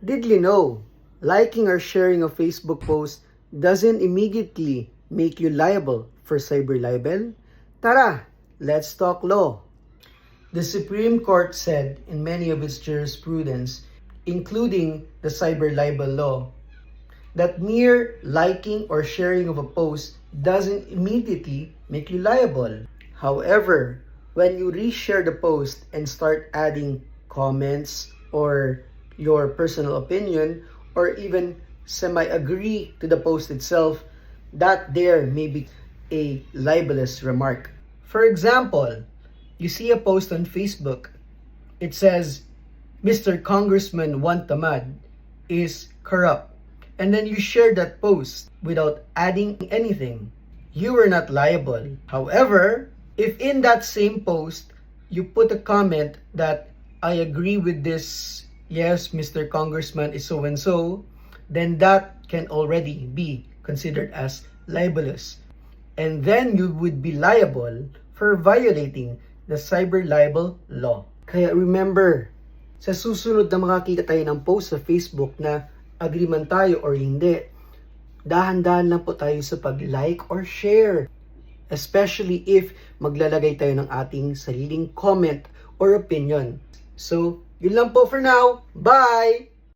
Did you know, liking or sharing a Facebook post doesn't immediately make you liable for cyber libel? Tara, let's talk law. The Supreme Court said in many of its jurisprudence, including the cyber libel law, that mere liking or sharing of a post doesn't immediately make you liable. However, when you reshare the post and start adding comments or your personal opinion or even semi-agree to the post itself, that there may be a libelous remark. For example, you see a post on Facebook. It says, Mr. Congressman Juan Tamad is corrupt. And then you share that post without adding anything. You are not liable. However, if in that same post, you put a comment that I agree with this, yes, Mr. Congressman is so and so, then that can already be considered as libelous. And then you would be liable for violating the cyber libel law. Kaya remember, sa susunod na makakita tayo ng post sa Facebook na agree man tayo or hindi, dahan-dahan lang po tayo sa pag-like or share. Especially if maglalagay tayo ng ating sariling comment or opinion. So, yun lang po for now. Bye!